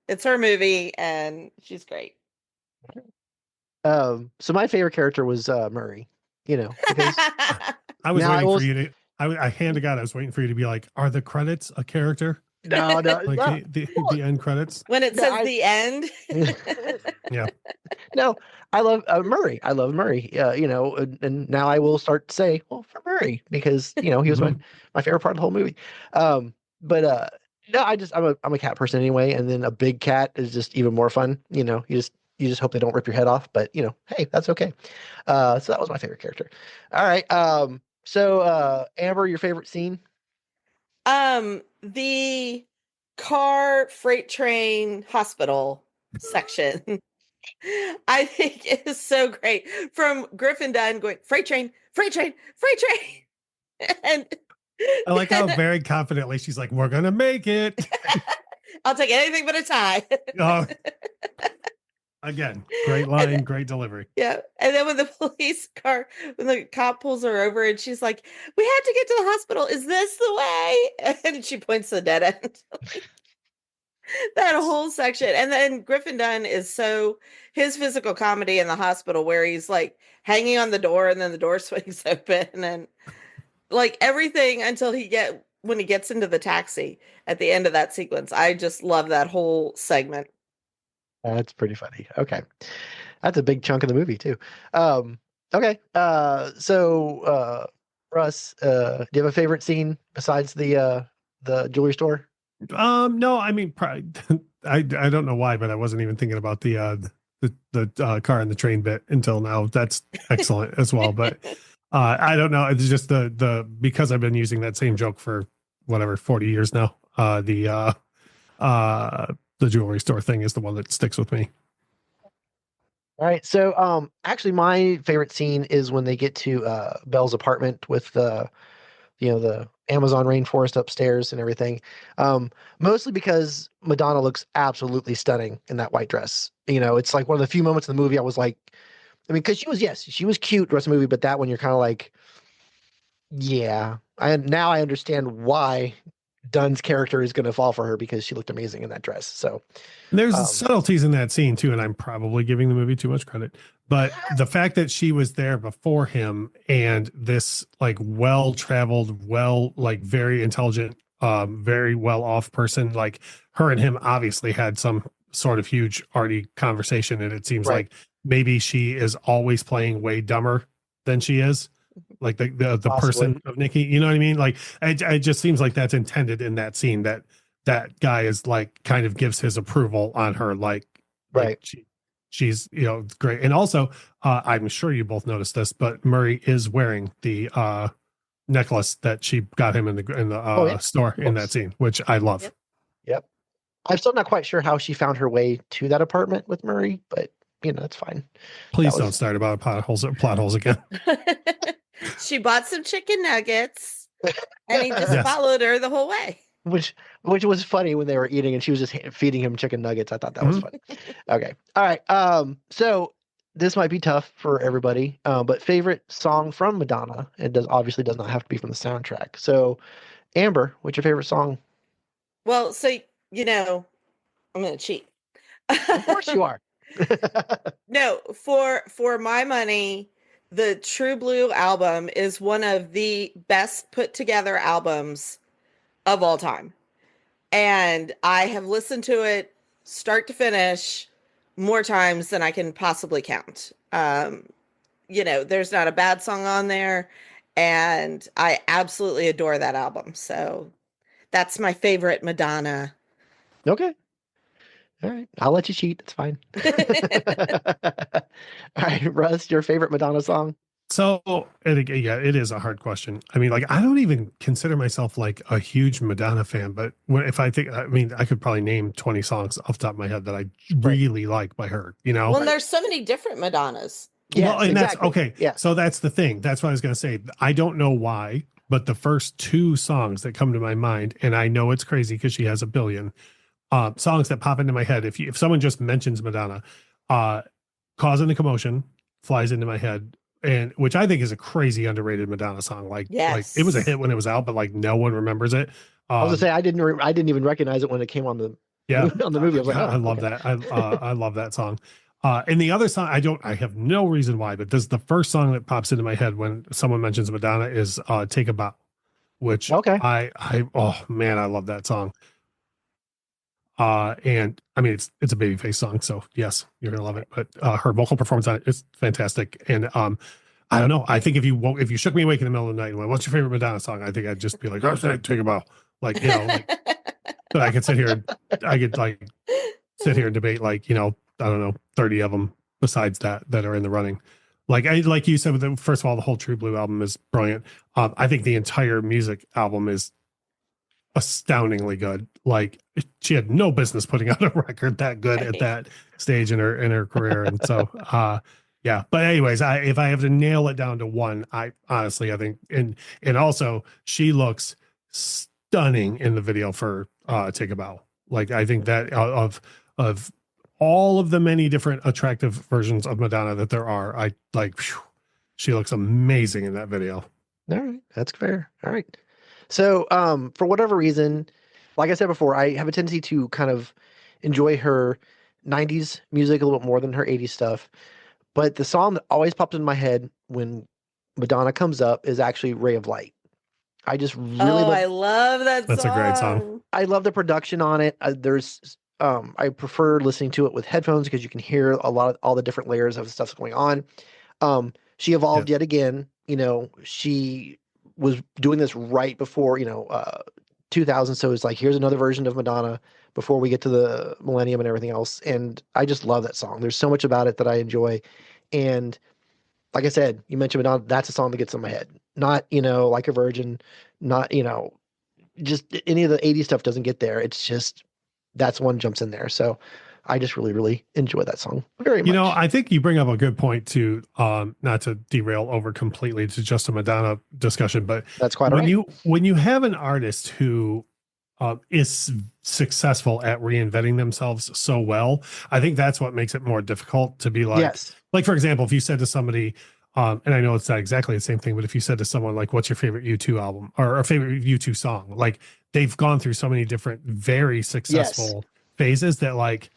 It's her movie and she's great. So my favorite character was Murray, because I was waiting for you to, I hand to God, I was waiting for you to be like, are the credits a character? No. Like the end credits. When it says the end. Yeah. No, I love Murray. I love Murray. And now I will start to say, well, for Murray, because he was my favorite part of the whole movie. No, I'm a cat person anyway, and then a big cat is just even more fun. You just hope they don't rip your head off, but hey, that's okay. So that was my favorite character. All right. So Amber, your favorite scene? The car freight train hospital section. I think it is so great. From Griffin Dunn going, freight train, freight train, freight train. And I like how very confidently she's like, we're gonna make it. I'll take anything but a tie. Oh. Again, great line, great delivery. Yeah. And then when the cop pulls her over and she's like, we have to get to the hospital. Is this the way? And she points to the dead end. That whole section. And then Griffin Dunn is his physical comedy in the hospital where he's like hanging on the door and then the door swings open and like everything until when he gets into the taxi at the end of that sequence. I just love that whole segment. That's pretty funny. Okay. That's a big chunk of the movie too. Okay. So Russ, do you have a favorite scene besides the jewelry store? No, I mean, I don't know why, but I wasn't even thinking about the car and the train bit until now. That's excellent as well. But I don't know. It's just because I've been using that same joke for whatever 40 years now. The jewelry store thing is the one that sticks with me. All right. So actually my favorite scene is when they get to Belle's apartment with the the Amazon rainforest upstairs and everything. Mostly because Madonna looks absolutely stunning in that white dress. It's like one of the few moments in the movie I was like, I mean, because she was cute the rest of the movie, but that one you're kind of like, yeah. Now I understand why Dunn's character is going to fall for her because she looked amazing in that dress. So There's um, subtleties in that scene too, and I'm probably giving the movie too much credit. But the fact that she was there before him and this like well-traveled, like very intelligent, very well-off person, like her and him obviously had some sort of huge arty conversation, and it seems right, like maybe she is always playing way dumber than she is. Like the possibly. person of Nikki, you know what I mean? Like it just seems like that's intended in that scene that guy is like kind of gives his approval on her, like Right. she's great. And also I'm sure you both noticed this, but Murray is wearing the necklace that she got him in the Oh, yeah. store in that scene, which I love. Yep. I'm still not quite sure how she found her way to that apartment with Murray, but that's fine. Please don't start about plot holes again. She bought some chicken nuggets and he just Yes. followed her the whole way. Which was funny when they were eating and she was just feeding him chicken nuggets. I thought that was funny. Okay. All right. So this might be tough for everybody, but favorite song from Madonna. It obviously does not have to be from the soundtrack. So Amber, what's your favorite song? Well, so I'm gonna cheat. Of course you are. No, for my money, the True Blue album is one of the best put together albums of all time. And I have listened to it start to finish more times than I can possibly count. There's not a bad song on there, and I absolutely adore that album. So that's my favorite Madonna. Okay. All right. I'll let you cheat. It's fine. All right, Russ, your favorite Madonna song? So, it is a hard question. I mean, like, I don't even consider myself like a huge Madonna fan, but if I think, I mean, I could probably name 20 songs off the top of my head that I really like by her, Well, there's so many different Madonnas. Yes, well, and exactly. that's okay. Yeah. So that's the thing. That's what I was going to say. I don't know why, but the first two songs that come to my mind, and I know it's crazy because she has a billion songs that pop into my head. If someone just mentions Madonna, Causing the Commotion flies into my head. And which I think is a crazy underrated Madonna song. Like it was a hit when it was out, but like no one remembers it. I was gonna say I didn't even recognize it when it came on the on the movie. I was like, I love that. I love that song. And the other song, I have no reason why, but this is the first song that pops into my head when someone mentions Madonna is Take a Bow, which oh man, I love that song. And I mean it's a Babyface song, so yes, you're gonna love it. But her vocal performance on it is fantastic. And I don't know. I think if you shook me awake in the middle of the night and went, "What's your favorite Madonna song?" I think I'd just be like, "Oh, Take a Bow." Like but I could sit here and debate like I don't know 30 of them besides that are in the running. Like you said, first of all, the whole True Blue album is brilliant. I think the entire music album is astoundingly good. Like she had no business putting out a record that good at that stage in her career. And so yeah, but anyways, if I have to nail it down to one, I honestly I think and also she looks stunning in the video for Take a Bow. Like I think that of all of the many different attractive versions of Madonna that there are, I like she looks amazing in that video. All right, that's fair. All right. So, for whatever reason, like I said before, I have a tendency to kind of enjoy her 90s music a little bit more than her 80s stuff. But the song that always pops in my head when Madonna comes up is actually Ray of Light. I just really I love that That's song. a great song. I love the production on it. I prefer listening to it with headphones because you can hear all the different layers of stuff going on. She evolved yet again. She was doing this right before 2000, so it's like here's another version of Madonna before we get to the millennium and everything else, and I just love that song. There's so much about it that I enjoy, and like I said, you mentioned Madonna, that's a song that gets in my head, not Like a Virgin, not just any of the 80s stuff doesn't get there. It's just that's one jumps in there. So I just really, really enjoy that song very much. You know, I think you bring up a good point too, not to derail over completely to just a Madonna discussion, but that's quite when all right. when you have an artist who is successful at reinventing themselves so well, I think that's what makes it more difficult to be like, Yes. like for example, if you said to somebody, and I know it's not exactly the same thing, but if you said to someone like, "What's your favorite U2 album or favorite U2 song?" Like they've gone through so many different, very successful phases that like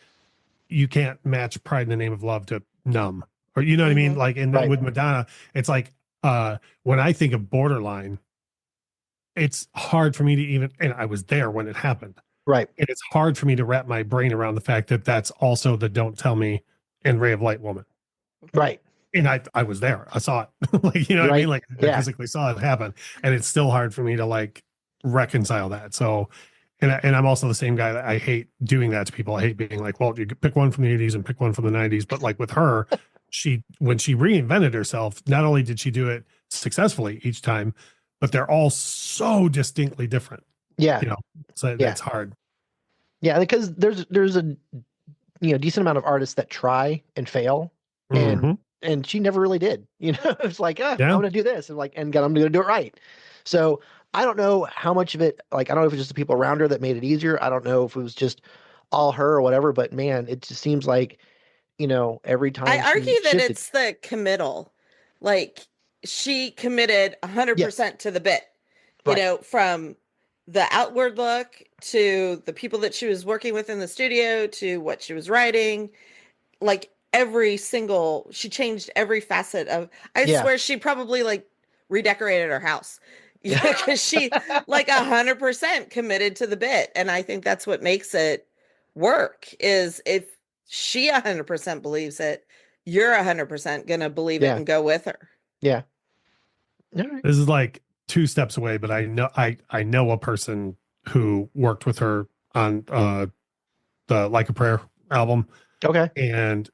you can't match Pride in the Name of Love to Numb, or you know what I mean? Like, and then with Madonna, it's like when I think of Borderline, it's hard for me to even, and I was there when it happened. Right. And it's hard for me to wrap my brain around the fact that that's also the Don't Tell Me and Ray of Light woman. Right. And I was there. I saw it. Like, you know what I mean? Like I physically saw it happen. And it's still hard for me to like reconcile that. So, and I'm also the same guy that I hate doing that to people. I hate being like, well, you could pick one from the 80s and pick one from the 90s. But like with her, when she reinvented herself, not only did she do it successfully each time, but they're all so distinctly different. Yeah. You know, so that's hard. Yeah. Because there's a, decent amount of artists that try and fail, and she never really did. You know, it's like, I'm going to do this, and I'm going to do it right. So I don't know how much of it, like, I don't know if it's just the people around her that made it easier. I don't know if it was just all her or whatever, but man, it just seems like, every time I argue that shifted, it's the committal. Like she committed 100% to the bit, from the outward look to the people that she was working with in the studio to what she was writing. Like she changed every facet of, I swear she probably like redecorated her house. Because she like 100% committed to the bit. And I think that's what makes it work, is if she 100% believes it, you're 100% going to believe it and go with her. Yeah. All right. This is like 2 steps away, but I know a person who worked with her on the Like a Prayer album. Okay. And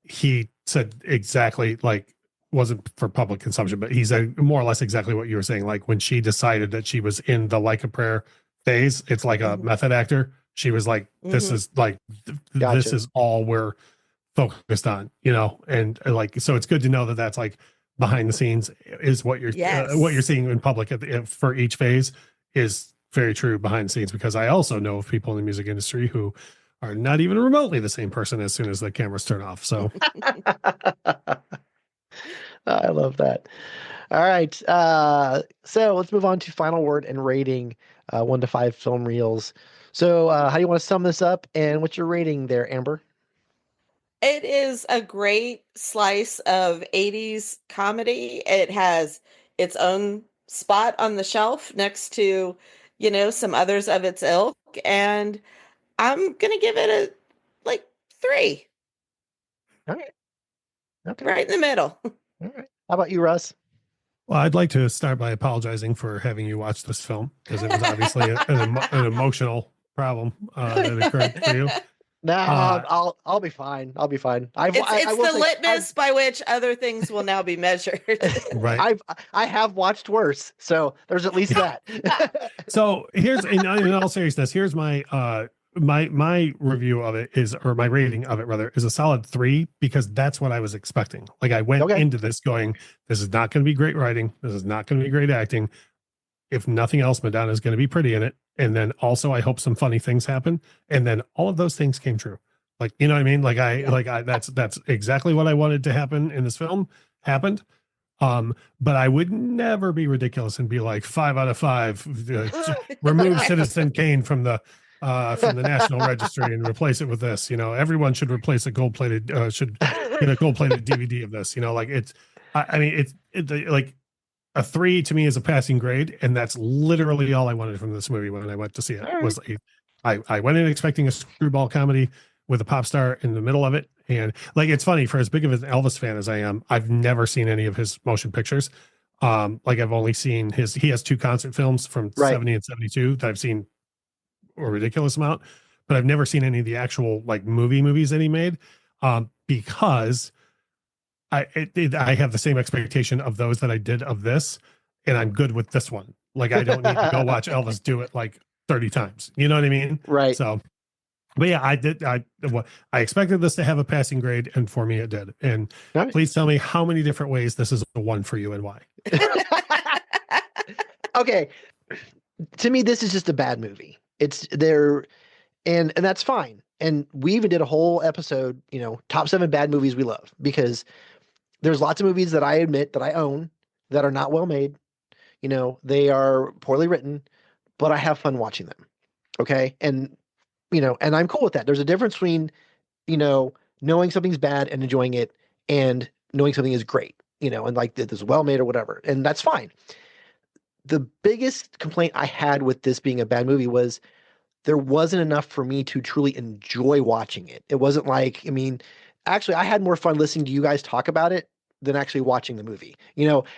he said exactly, like, wasn't for public consumption, but he said more or less exactly what you were saying. Like when she decided that she was in the Like a Prayer phase, it's like a method actor. She was like, this is like, this is all we're focused on, and like, so it's good to know that that's like behind the scenes is what you're seeing in public for each phase is very true behind the scenes, because I also know of people in the music industry who are not even remotely the same person as soon as the cameras turn off. So I love that. All right. So let's move on to final word and rating, 1 to 5 film reels. So how do you want to sum this up, and what's your rating there, Amber? It is a great slice of 80s comedy. It has its own spot on the shelf next to, some others of its ilk. And I'm going to give it a 3. All right. Okay. Right in the middle. All right. How about you, Russ? Well, I'd like to start by apologizing for having you watch this film, because it was obviously an emotional problem that occurred for you. No, I'll be fine. I'll be fine. It's the litmus by which other things will now be measured. Right. I have watched worse, so there's at least that. So here's, in all seriousness, here's my my review of it or my rating of it rather, is a solid 3, because that's what I was expecting. Like I went into this going, this is not going to be great writing. This is not going to be great acting. If nothing else, Madonna is going to be pretty in it. And then also I hope some funny things happen. And then all of those things came true. Like, you know what I mean? Like that's exactly what I wanted to happen in this film happened. But I would never be ridiculous and be like 5 out of 5, remove Citizen Kane from the National Registry and replace it with this. Everyone should replace a gold-plated should get a gold-plated DVD of this. Like it's, I mean, it's like a 3 to me is a passing grade, and that's literally all I wanted from this movie when I went to see it. Was I went in expecting a screwball comedy with a pop star in the middle of it, and like it's funny, for as big of an Elvis fan as I am, I've never seen any of his motion pictures. Like I've only seen he has 2 concert films from 70 and 72 that I've seen a ridiculous amount, but I've never seen any of the actual like movies that he made, because I have the same expectation of those that I did of this, and I'm good with this one. Like I don't need to go watch Elvis do it like 30 times. You know what I mean? Right. So But yeah, I expected this to have a passing grade, and for me, it did. And All right. please tell me how many different ways this is a 1 for you and why. Okay. To me, this is just a bad movie. It's there, and that's fine. And we even did a whole episode, top 7 bad movies we love, because there's lots of movies that I admit that I own that are not well made. They are poorly written, but I have fun watching them. Okay. And I'm cool with that. There's a difference between, knowing something's bad and enjoying it, and knowing something is great, and like this is well made or whatever. And that's fine. The biggest complaint I had with this being a bad movie was there wasn't enough for me to truly enjoy watching it. It wasn't like, actually, I had more fun listening to you guys talk about it than actually watching the movie.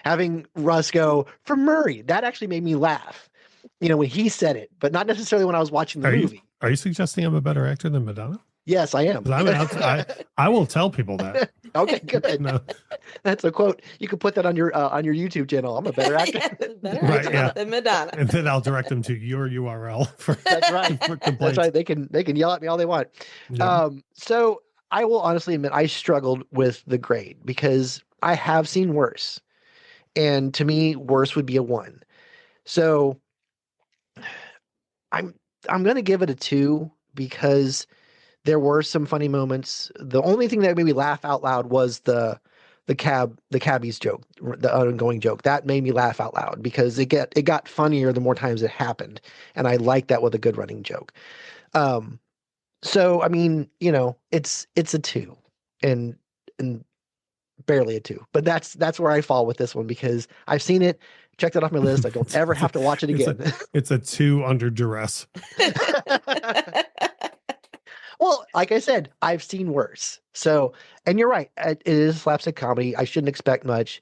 Having Russ go, "For Murray," that actually made me laugh, when he said it, but not necessarily when I was watching the movie. Are you suggesting I'm a better actor than Madonna? Yes, I am. I will tell people that. Okay, good. No. That's a quote. You can put that on your YouTube channel. I'm a better actor. Better actor than Madonna. And then I'll direct them to your URL for That's right. for complaints. That's right. They can yell at me all they want. Yeah. So I will honestly admit I struggled with the grade because I have seen worse, and to me, worse would be a 1. So I'm going to give it a 2 because there were some funny moments. The only thing that made me laugh out loud was the cabbie's joke, the ongoing joke. That made me laugh out loud because it got funnier the more times it happened, and I like that with a good running joke. So it's a 2, and barely a 2, but that's where I fall with this one because I've seen it, checked it off my list. I don't ever have to watch it again. It's a 2 under duress. Well, like I said, I've seen worse. So, and you're right. It is slapstick comedy. I shouldn't expect much,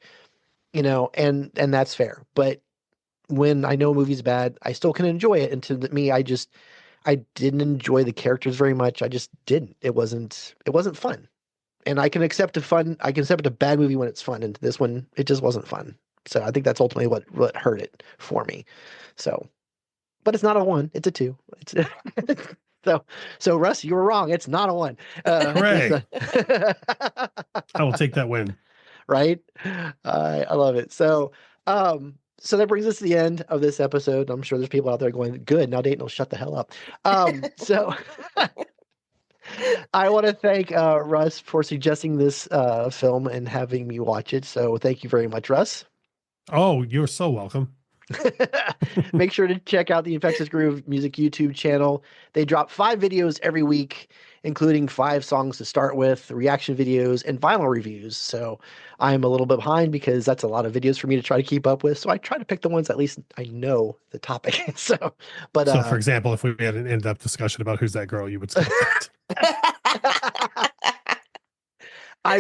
and that's fair. But when I know a movie's bad, I still can enjoy it. And to me, I didn't enjoy the characters very much. I just didn't. It wasn't fun. And I can accept a bad movie when it's fun. And this one, it just wasn't fun. So I think that's ultimately what hurt it for me. So, but it's not a 1. It's a 2. It's So Russ, you were wrong. It's not a 1. Hooray. I will take that win. Right? I love it. So that brings us to the end of this episode. I'm sure there's people out there going, "Good, now Dayton will shut the hell up." So I want to thank Russ for suggesting this film and having me watch it. So thank you very much, Russ. Oh, you're so welcome. Make sure to check out the Infectious Groove Music YouTube channel. They drop 5 videos every week, including 5 songs to start with, reaction videos, and vinyl reviews. So I'm a little bit behind because that's a lot of videos for me to try to keep up with. So I try to pick the ones at least I know the topic. So for example, if we had an in-depth discussion about who's that girl, you would say that. I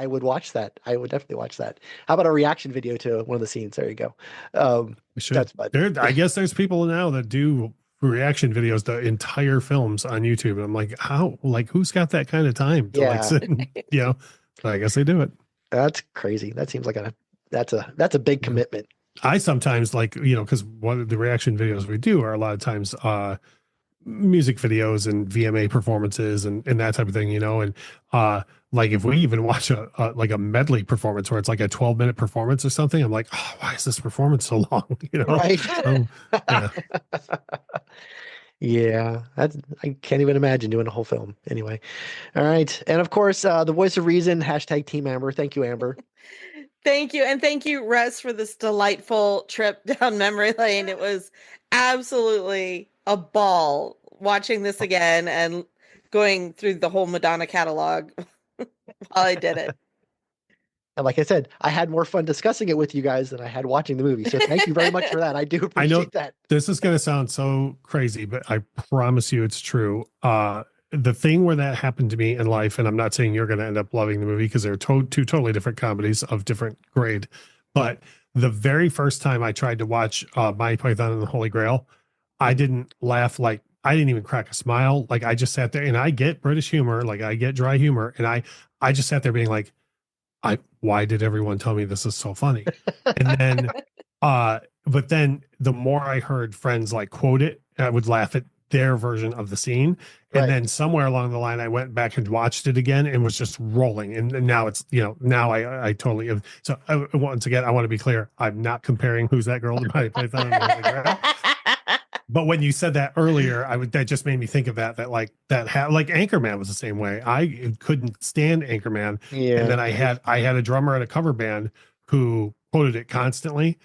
would watch that. I would definitely watch that. How about a reaction video to one of the scenes? There you go. That's fun. I guess there's people now that do reaction videos to entire films on YouTube. And I'm like, how? Like, who's got that kind of time to like sit and, I guess they do it. That's crazy. That seems like that's a big commitment. I sometimes because one of the reaction videos we do are a lot of times music videos and VMA performances and that type of thing, and like if we even watch a medley performance where it's like a 12-minute performance or something, I'm like, oh, why is this performance so long? Right. Yeah. Yeah, I can't even imagine doing a whole film. Anyway, all right, and of course, the voice of reason, # Team Amber. Thank you, Amber. Thank you, and thank you, Russ, for this delightful trip down memory lane. It was absolutely a ball watching this again and going through the whole Madonna catalog while I did it. And like I said, I had more fun discussing it with you guys than I had watching the movie. So thank you very much for that. I do appreciate that. This is going to sound so crazy, but I promise you it's true. The thing where that happened to me in life, and I'm not saying you're going to end up loving the movie because they're two totally different comedies of different grade, but the very first time I tried to watch Monty Python and the Holy Grail, I didn't laugh. Like, I didn't even crack a smile. Like, I just sat there, and I get British humor, like I get dry humor, and I just sat there being like, why did everyone tell me this is so funny? And then but then the more I heard friends like quote it, I would laugh at their version of the scene. And Right. then somewhere along the line, I went back and watched it again and was just rolling. And now it's, now I totally have. So once again, I want to be clear. I'm not comparing Who's That Girl to Monty Python. But when you said that earlier, that just made me think of that like Anchorman was the same way. I couldn't stand Anchorman. Yeah. And then I had a drummer at a cover band who quoted it constantly,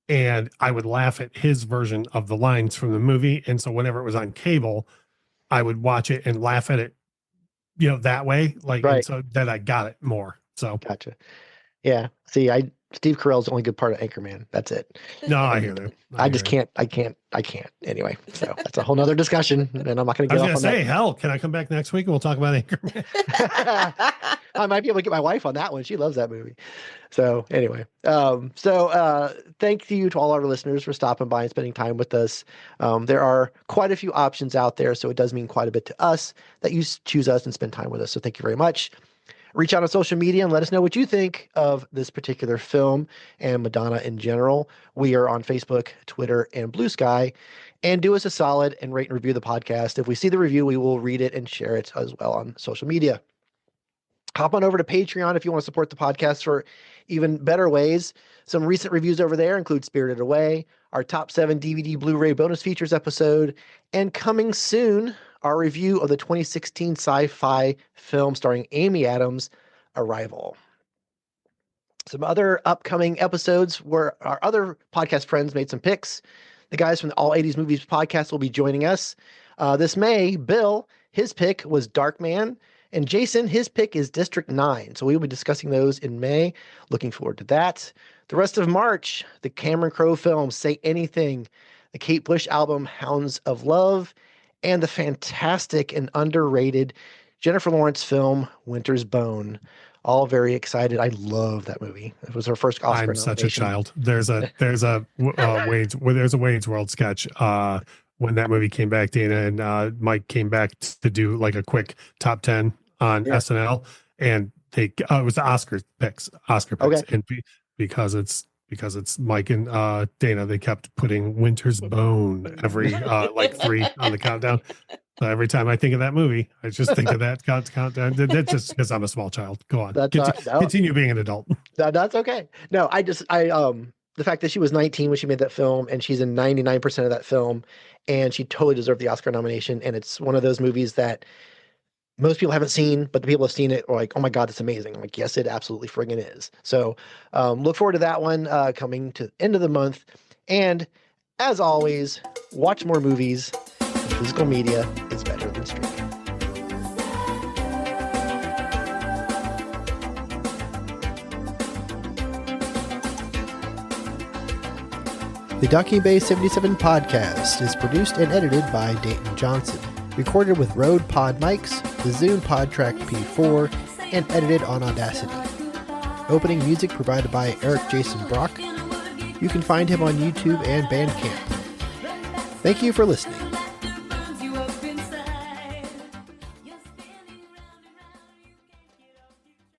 and I would laugh at his version of the lines from the movie. And so whenever it was on cable, I would watch it and laugh at it, that way. Like, Right. and so that I got it more. So Gotcha. Yeah. See, Steve Carell's the only good part of Anchorman. That's it. no, I hear that. I just can't. I can't. Anyway, so that's a whole nother discussion, and I'm not going to I get was off gonna on say, hell, can I come back next week and we'll talk about Anchorman? that. I might be able to get my wife on that one. She loves that movie. So anyway, thank you to all our listeners for stopping by and spending time with us. There are quite a few options out there, so it does mean quite a bit to us that you choose us and spend time with us. So thank you very much. Reach out on social media and let us know what you think of this particular film and Madonna in general. We are on Facebook, Twitter, and Blue Sky. And do us a solid and rate and review the podcast. If we see the review, we will read it and share it as well on social media. Hop on over to Patreon if you want to support the podcast for even better ways. Some recent reviews over there include Spirited Away, our top 7 DVD Blu-ray bonus features episode, and coming soon, our review of the 2016 sci-fi film starring Amy Adams, Arrival. Some other upcoming episodes where our other podcast friends made some picks. The guys from the All 80s Movies podcast will be joining us. This May, Bill, his pick was Darkman, and Jason, his pick is District 9. So we will be discussing those in May. Looking forward to that. The rest of March, the Cameron Crowe film, Say Anything, the Kate Bush album, Hounds of Love, and the fantastic and underrated Jennifer Lawrence film, Winter's Bone. All very excited. I love that movie. It was her first Oscar I'm such a nomination. child. There's a Wayne's World sketch. When that movie came back, Dana and Mike came back to do like a quick top 10 on SNL, and it was the Oscar picks, Okay. and because it's Mike and Dana, they kept putting Winter's Bone every like 3 on the countdown. So every time I think of that movie, I just think of that countdown. That's just because I'm a small child. Go on, continue being an adult. That's okay. No, the fact that she was 19 when she made that film, and she's in 99% of that film, and she totally deserved the Oscar nomination. And it's one of those movies that most people haven't seen, but the people have seen it are like, oh my God, it's amazing. I'm like, yes, it absolutely friggin' is. So look forward to that one coming to the end of the month. And as always, watch more movies. Physical media is better than streaming. The Docking Bay 77 podcast is produced and edited by Dayton Johnson. Recorded with Rode Pod mics, the Zoom PodTrack P4, and edited on Audacity. Opening music provided by Eric Jason Brock. You can find him on YouTube and Bandcamp. Thank you for listening.